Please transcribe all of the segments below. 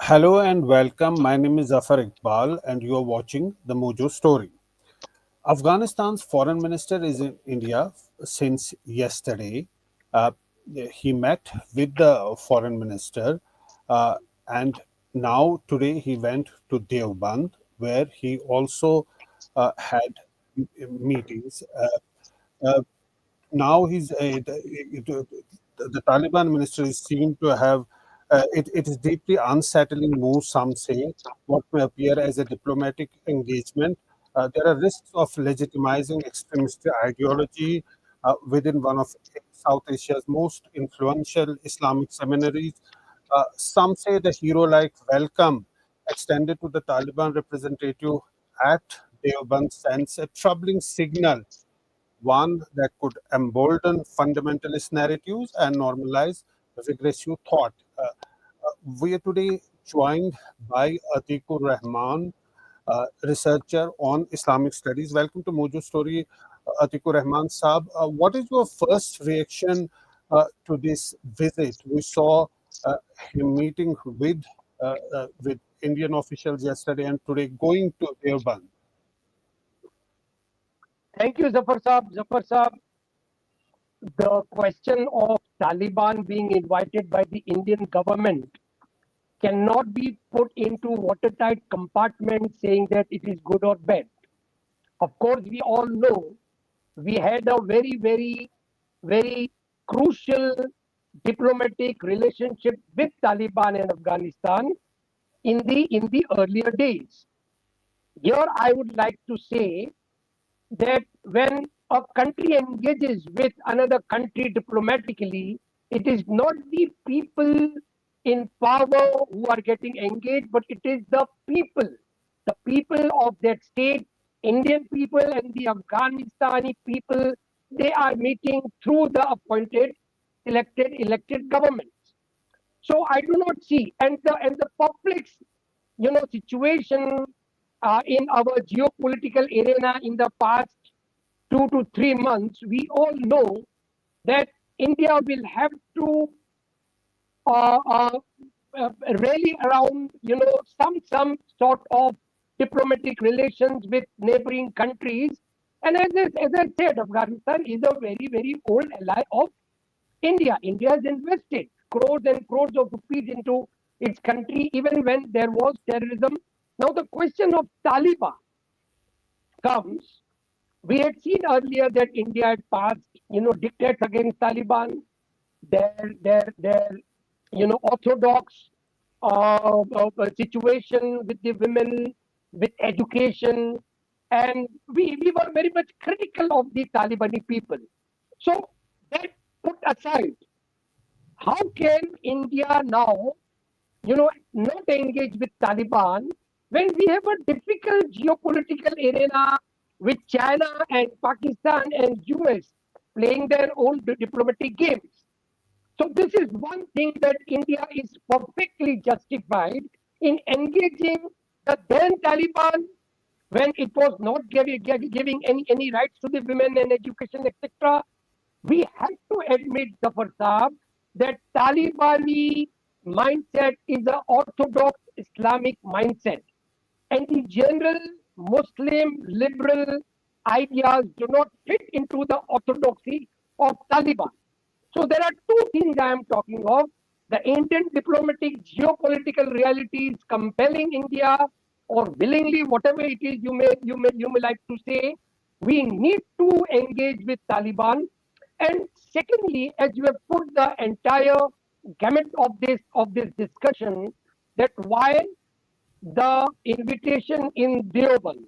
Hello and welcome. My name is Zafar Iqbal, and you are watching the Mojo Story. Afghanistan's foreign minister is in India since yesterday. Uh, he met with the foreign minister, uh, and now today he went to Deoband, where he also had meetings. Uh, Now the Taliban minister is seen to have it is deeply unsettling move. Some say what may appear as a diplomatic engagement. There are risks of legitimizing extremist ideology within one of South Asia's most influential Islamic seminaries. Some say the hero-like welcome extended to the Taliban representative at Deoband sends a troubling signal, one that could embolden fundamentalist narratives and normalize regressive thought. We are today joined by Atikur Rahman, researcher on Islamic studies. Welcome to Mojo Story, Atikur Rahman Saab. What is your first reaction to this visit? We saw him meeting with Indian officials yesterday and today going to Deoband. Thank you, Zafar Saab. Zafar Saab, the question of Taliban being invited by the Indian government cannot be put into watertight compartments saying that it is good or bad. Of course, we all know we had a very crucial diplomatic relationship with Taliban and Afghanistan in the earlier days. Here, I would like to say that when a country engages with another country diplomatically, it is not the people in power who are getting engaged, but it is the people of that state, Indian people and the Afghanistani people. They are meeting through the appointed, elected governments. So I do not see, and the public's situation in our geopolitical arena in the past 2 to 3 months, we all know that India will have to uh, uh, rally around, some sort of diplomatic relations with neighboring countries. And as I said, Afghanistan is a very old ally of India. India has invested crores and crores of rupees into its country, even when there was terrorism. Now the question of Taliban comes. We had seen earlier that India had passed, dictates against Taliban. Their orthodox situation with the women, with education, and we were very much critical of the Talibani people. So that put aside, how can India now, not engage with Taliban when we have a difficult geopolitical arena with China and Pakistan and US playing their own diplomatic games? So this is one thing that India is perfectly justified in engaging the then Taliban when it was not giving any rights to the women and education, etc. We have to admit, Zafar Saab, that Talibani mindset is an orthodox Islamic mindset. And the general Muslim liberal ideas do not fit into the orthodoxy of Taliban. So there are two things I am talking of. The Indian diplomatic geopolitical realities compelling India, or willingly, whatever it is you may like to say, we need to engage with Taliban. And secondly, as you have put the entire gamut of this discussion, that why the invitation in Deoband,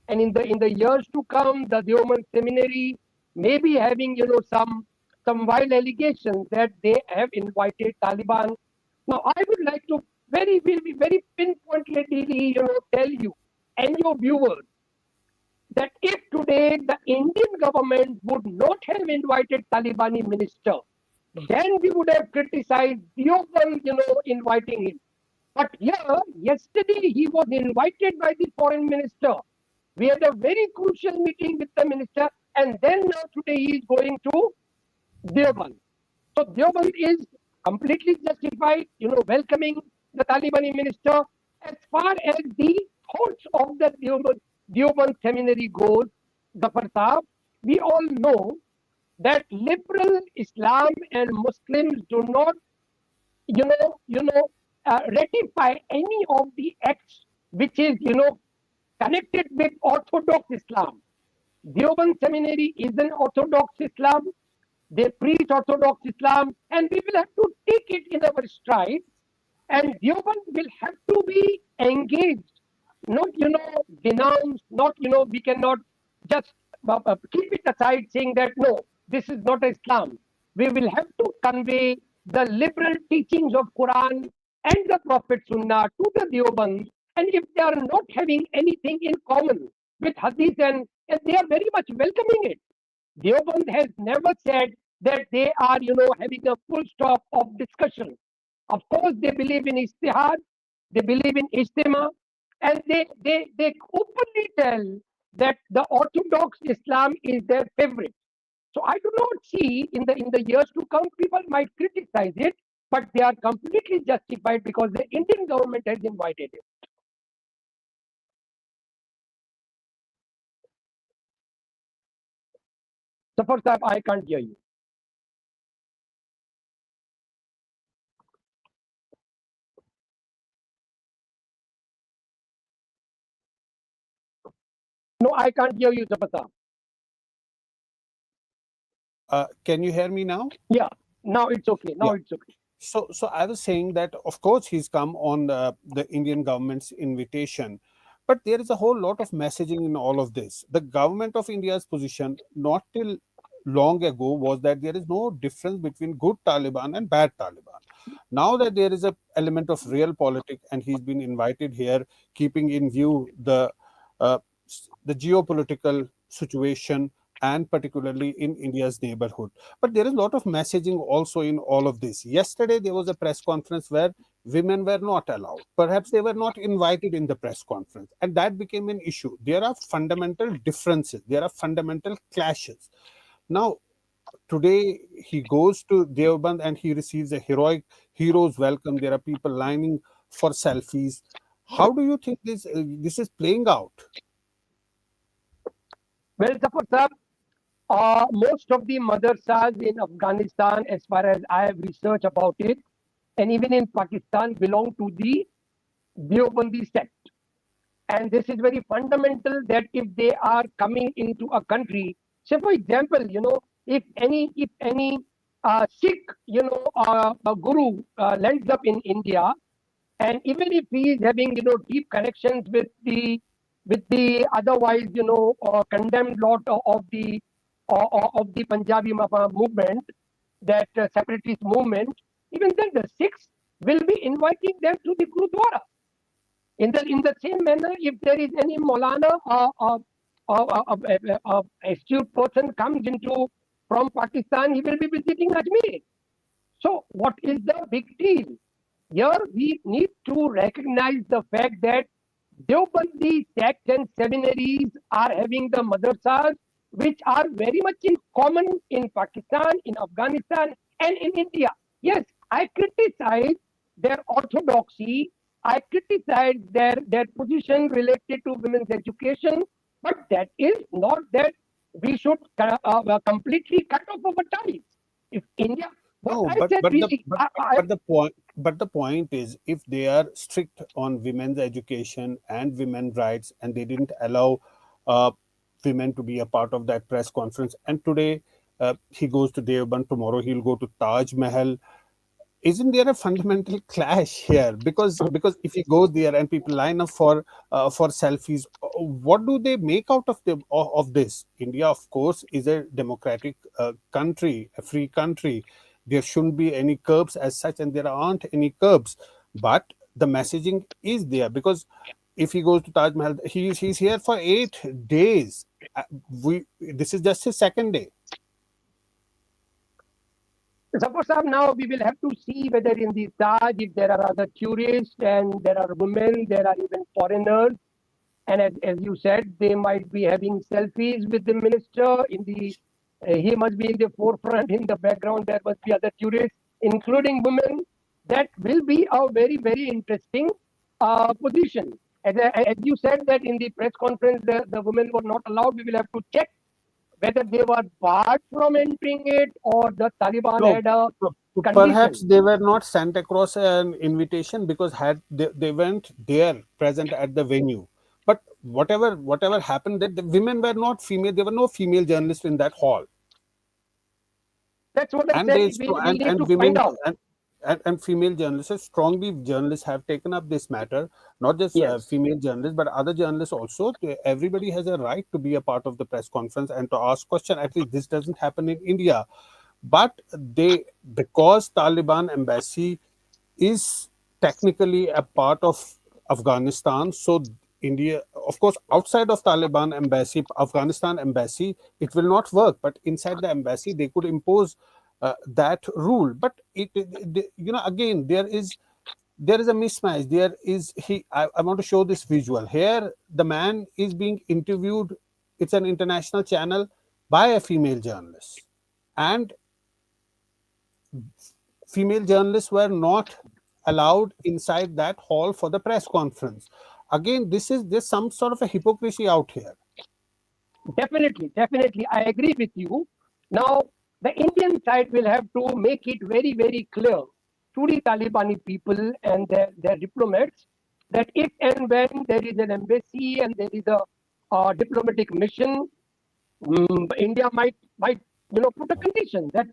and in the years to come, the Deoband seminary may be having some wild allegations that they have invited Taliban. Now, I would like to very pinpointedly tell you and your viewers that if today the Indian government would not have invited Talibani minister, then we would have criticized Deoband, inviting him. But here, yesterday, he was invited by the foreign minister. We had a very crucial meeting with the minister, and then now today he is going to Deoband. So Deoband is completely justified, welcoming the Taliban minister. As far as the thoughts of the Deoband seminary goes, Zafar Saab, we all know that liberal Islam and Muslims do not, ratify any of the acts which is, connected with Orthodox Islam. Deoband Seminary is an Orthodox Islam. They preach Orthodox Islam, and we will have to take it in our stride. And Deoband will have to be engaged, not denounced, not we cannot just keep it aside saying that no, this is not Islam. We will have to convey the liberal teachings of Quran and the Prophet Sunnah to the Deoband. And if they are not having anything in common with Hadith, and they are very much welcoming it. Deoband has never said that they are, having a full stop of discussion. Of course, they believe in istihad, they believe in istima, and they openly tell that the Orthodox Islam is their favorite. So I do not see in the years to come, people might criticize it, but they are completely justified because the Indian government has invited it. So first time I can't hear you. No, I can't hear you, Zapata. Can you hear me now? Yeah, now it's okay. Now Yeah. it's okay. So I was saying that, of course, he's come on the Indian government's invitation, but there is a whole lot of messaging in all of this. The government of India's position, not till long ago, was that there is no difference between good Taliban and bad Taliban. Now that there is a element of real politics, and he's been invited here, keeping in view uh, the geopolitical situation, and particularly in India's neighborhood. But there is a lot of messaging also in all of this. Yesterday, there was a press conference where women were not allowed. Perhaps they were not invited in the press conference. And that became an issue. There are fundamental differences, there are fundamental clashes. Now, today he goes to Deoband and he receives a hero's welcome. There are people lining for selfies. How do you think this is playing out? Well, Zafar sir, most of the madrasas in Afghanistan, as far as I have researched about it, and even in Pakistan, belong to the Deobandi sect. And this is very fundamental that if they are coming into a country, say for example, if any Sikh, a guru lands up in India, and even if he is having deep connections with the otherwise condemned lot of the Punjabi movement, that separatist movement, even then the Sikhs will be inviting them to the Gurudwara. In the same manner, if there is any Maulana astute person comes into from Pakistan, he will be visiting Ajmer. So what is the big deal? Here we need to recognize the fact that Deobandi sects and seminaries are having the madrasas which are very much in common in Pakistan, in Afghanistan, and in India. Yes, I criticize their orthodoxy, I criticize their position related to women's education, but that is not that we should completely cut off our ties. If India, what No, I said, we see, but the point is, if they are strict on women's education and women rights, and they didn't allow uh, women to be a part of that press conference, and today he goes to Deoband, tomorrow he'll go to Taj Mahal. Isn't there a fundamental clash here? Because if you go there and people line up for selfies, what do they make out of this? India, of course, is a democratic country, a free country. There shouldn't be any curbs as such, and there aren't any curbs. But the messaging is there, because if he goes to Taj Mahal, he's here for 8 days. We This is just his second day. suppose now we will have to see whether in the Taj, if there are other tourists and there are women, there are even foreigners. And as you said, they might be having selfies with the minister. He must be in the forefront. In the background, there must be other tourists, including women. that will be a very, very interesting position. As you said that in the press conference, the women were not allowed. We will have to check whether they were barred from entering it or the Taliban No, had a perhaps condition. they were not sent across an invitation because had they weren't there present at the venue. But whatever happened, that the women were not female. There were no female journalists in that hall, That's what I and said. they We'll need and to find women out. and female journalists, strongly journalists have taken up this matter. Not just Yes, female journalists, but other journalists also. Everybody has a right to be a part of the press conference and to ask question. At least this doesn't happen in India, but they, because Taliban embassy is technically a part of Afghanistan. So India, of course, outside of Taliban embassy, Afghanistan embassy, it will not work. But inside the embassy, they could impose that rule. But again, there is a mismatch. There is he. I want to show this visual here. The man is being interviewed. It's an international channel by a female journalist, and female journalists were not allowed inside that hall for the press conference. Again, there's some sort of a hypocrisy out here. definitely, definitely. I agree with you. Now, the Indian side will have to make it very, very clear to the Talibani people and their diplomats that if and when there is an embassy and there is a diplomatic mission, India might put a condition that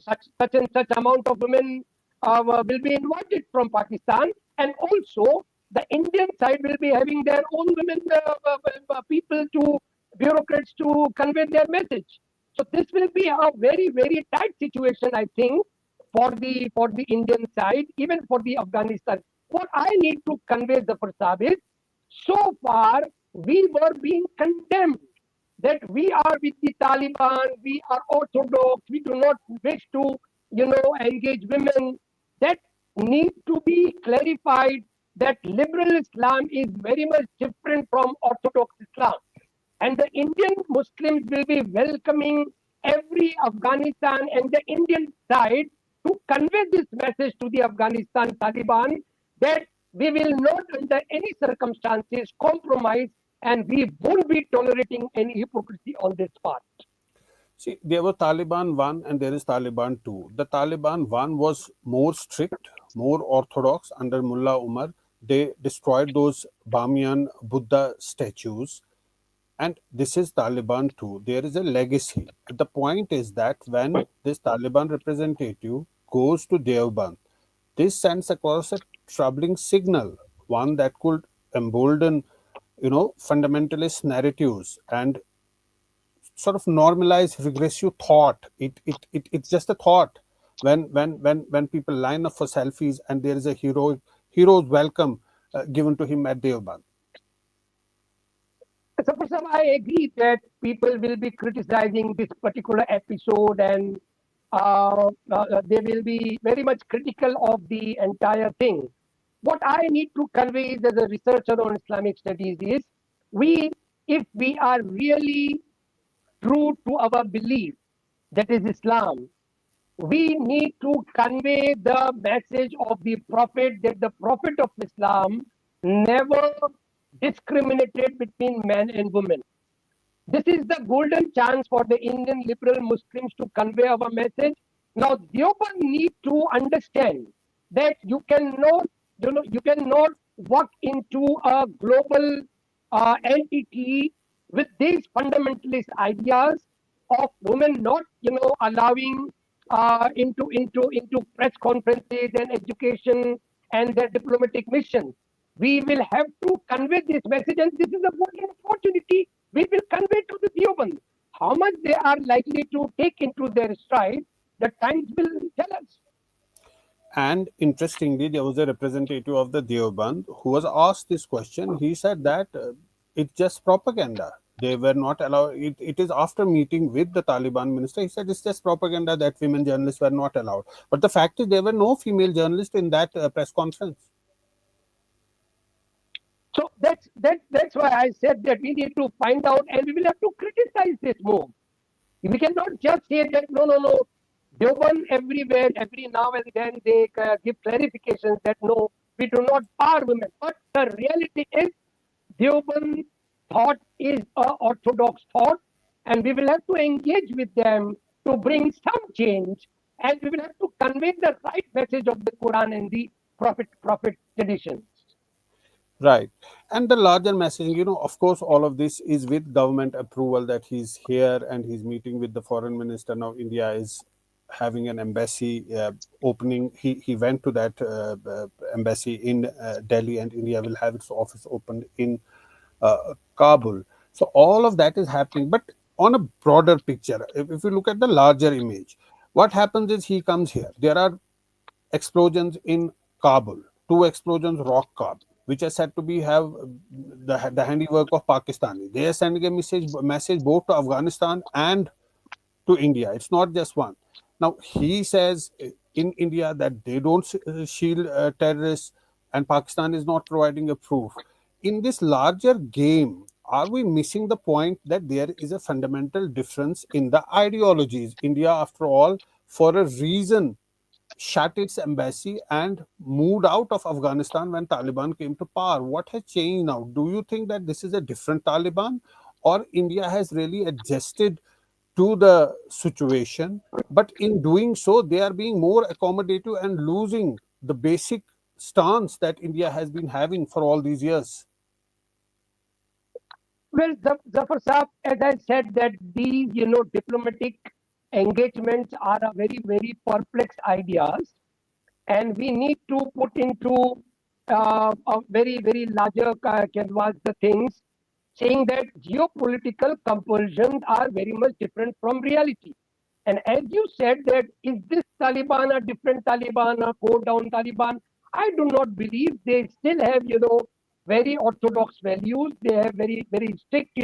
such and such amount of women will be invited from Pakistan, and also the Indian side will be having their own women people to bureaucrats to convey their message. So this will be a very, very tight situation, I think, for the Indian side, even for the Afghanistan. What I need to convey, the Prasad, is so far we were being condemned that we are with the Taliban, we are orthodox, we do not wish to, engage women. That need to be clarified that liberal Islam is very much different from orthodox Islam. And the Indian Muslims will be welcoming every Afghanistan and the Indian side to convey this message to the Afghanistan Taliban that we will not, under any circumstances, compromise and we won't be tolerating any hypocrisy on this part. See, there were Taliban 1 and there is Taliban 2. The Taliban 1 was more strict, more orthodox under Mullah Umar. They destroyed those Bamiyan Buddha statues. And this is Taliban 2. There is a legacy. The point is that when this Taliban representative goes to Deoband, this sends across a troubling signal, one that could embolden, fundamentalist narratives and sort of normalize regressive thought. It's just a thought. When people line up for selfies and there is a hero's welcome given to him at Deoband. So, for some, I agree that people will be criticizing this particular episode and they will be very much critical of the entire thing. What I need to convey is, as a researcher on Islamic studies, is we, if we are really true to our belief, that is Islam, we need to convey the message of the Prophet that the Prophet of Islam never discriminated between man and woman. This is the golden chance for the Indian liberal Muslims to convey our message. Now, Deoband need to understand that you cannot walk into a global entity with these fundamentalist ideas of women not, allowing into press conferences and education and their diplomatic missions. We will have to convey this message, and this is a golden opportunity we will convey to the Deoband. How much they are likely to take into their stride, the times will tell us. And interestingly, there was a representative of the Deoband who was asked this question. He said that it's just propaganda. They were not allowed. It is after meeting with the Taliban minister. He said it's just propaganda that women journalists were not allowed. But the fact is, there were no female journalists in that press conference. So that's why I said that we need to find out and we will have to criticize this move. We cannot just say that no, no, no. Deoband everywhere, every now and then they give clarifications that no, we do not bar women. But the reality is, Deoband thought is a orthodox thought, and we will have to engage with them to bring some change, and we will have to convey the right message of the Quran and the prophet tradition. Right. And the larger messaging, of course, all of this is with government approval that he's here and he's meeting with the foreign minister. Now, India is having an embassy opening. He went to that embassy in Delhi, and India will have its office opened in Kabul. So, all of that is happening. But on a broader picture, if you look at the larger image, what happens is he comes here. There are explosions in Kabul, two explosions rock Kabul, which are said to be have the handiwork of Pakistani. They are sending a message both to Afghanistan and to India. It's not just one. Now he says in India that they don't shield terrorists, and Pakistan is not providing a proof. In this larger game, are we missing the point that there is a fundamental difference in the ideologies? India, after all, for a reason shut its embassy and moved out of Afghanistan when Taliban came to power. What has changed now? Do you think that this is a different Taliban, or India has really adjusted to the situation? But in doing so, they are being more accommodative and losing the basic stance that India has been having for all these years. Well, Zafar Saab, as I said, that these, diplomatic engagements are a very, very perplexed ideas, and we need to put into a very, very larger canvas the things, saying that geopolitical compulsions are very much different from reality. And as you said, that is this Taliban a different Taliban, a go down Taliban? I do not believe they still have, very orthodox values. They have very, very strict,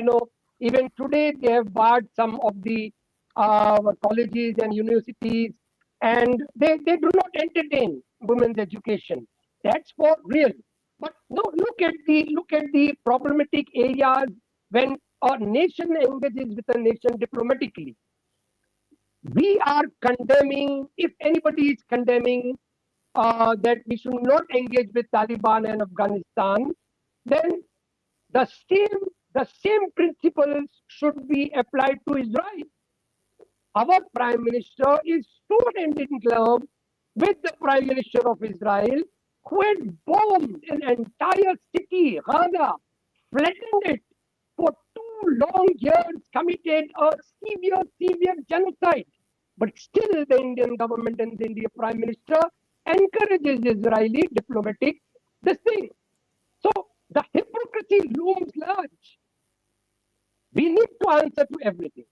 even today they have barred some of the colleges and universities, and they do not entertain women's education. That's for real. But no, look at the problematic areas when a nation engages with a nation diplomatically. We are condemning, if anybody is condemning that we should not engage with Taliban and Afghanistan, then the same the same principles should be applied to Israel. Our Prime Minister is student in club with the Prime Minister of Israel, who had bombed an entire city, Gaza, flattened it for 2 long years, committed a severe, severe genocide. But still, the Indian government and the Indian Prime Minister encourages Israeli diplomatic this thing. So the hypocrisy looms large. We need to answer to everything.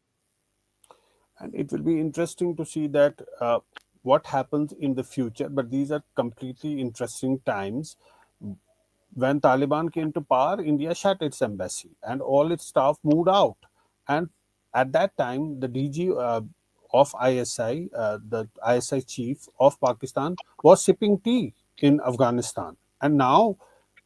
And it will be interesting to see that what happens in the future. But these are completely interesting times. When Taliban came to power, India shut its embassy and all its staff moved out. And at that time, the DG of ISI, the ISI chief of Pakistan, was sipping tea in Afghanistan. And now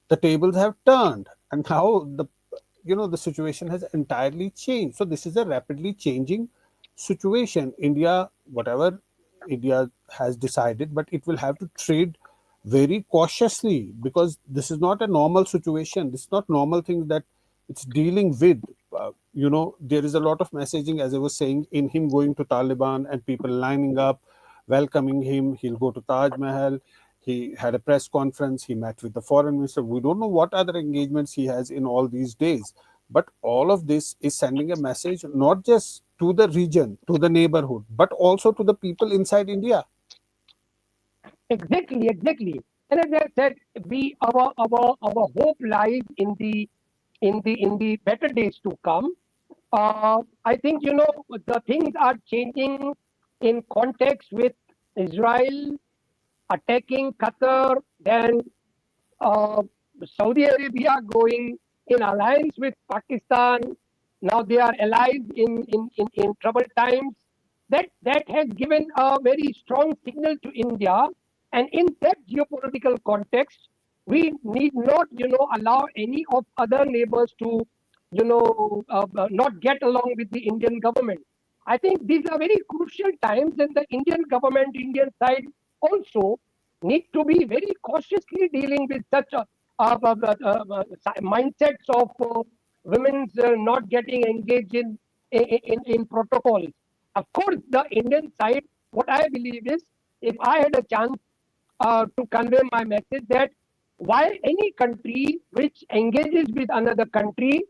the tables have turned, and now the situation has entirely changed. So this is a rapidly changing situation. India, whatever India has decided, but it will have to trade very cautiously, because this is not a normal situation. This is not normal things that it's dealing with. There is a lot of messaging, as I was saying, in him going to Taliban and people lining up, welcoming him. He'll go to Taj Mahal. He had a press conference. He met with the foreign minister. We don't know what other engagements he has in all these days. But all of this is sending a message not just to the region, to the neighborhood, but also to the people inside India. Exactly, exactly. And as I said, we our hope lies in the better days to come. I think the things are changing in context with Israel attacking Qatar, then uh, Saudi Arabia going in alliance with Pakistan. Now they are allies in troubled times. That has given a very strong signal to India. And in that geopolitical context, we need not, allow any of other neighbors to, not get along with the Indian government. I think these are very crucial times, and the Indian government, Indian side also need to be very cautiously dealing with such mindsets of women's not getting engaged in protocols. Of course, the Indian side, what I believe is, if I had a chance to convey my message, that while any country which engages with another country,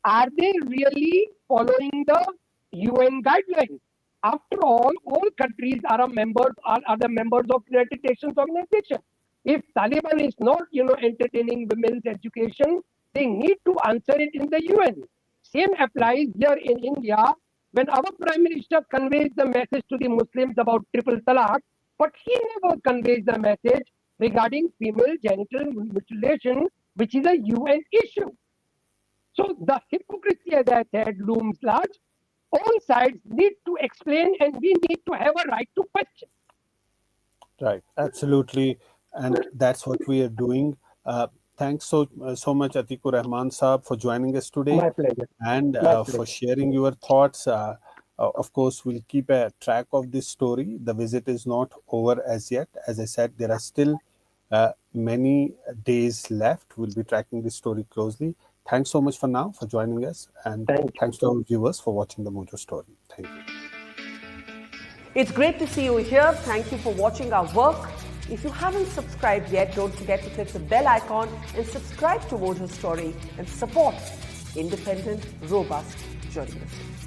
are they really following the UN guidelines? After all countries are are the members of United Nations organization. If Taliban is not, entertaining women's education, they need to answer it in the UN. Same applies here in India when our Prime Minister conveys the message to the Muslims about triple talaq, but he never conveys the message regarding female genital mutilation, which is a UN issue. So the hypocrisy, as I said, looms large. All sides need to explain, and we need to have a right to question. Right, absolutely, and that's what we are doing. Thanks so much, Atikur Rahman Saab, for joining us today. My pleasure. And My for pleasure. sharing your thoughts. Of course, we'll keep a track of this story. The visit is not over as yet. As I said, there are still many days left. We'll be tracking this story closely. Thanks so much for now for joining us, and thanks to our viewers for watching the Mojo Story. Thank you. It's great to see you here. Thank you for watching our work. If you haven't subscribed yet, don't forget to click the bell icon and subscribe to Mojo Story and support independent, robust journalism.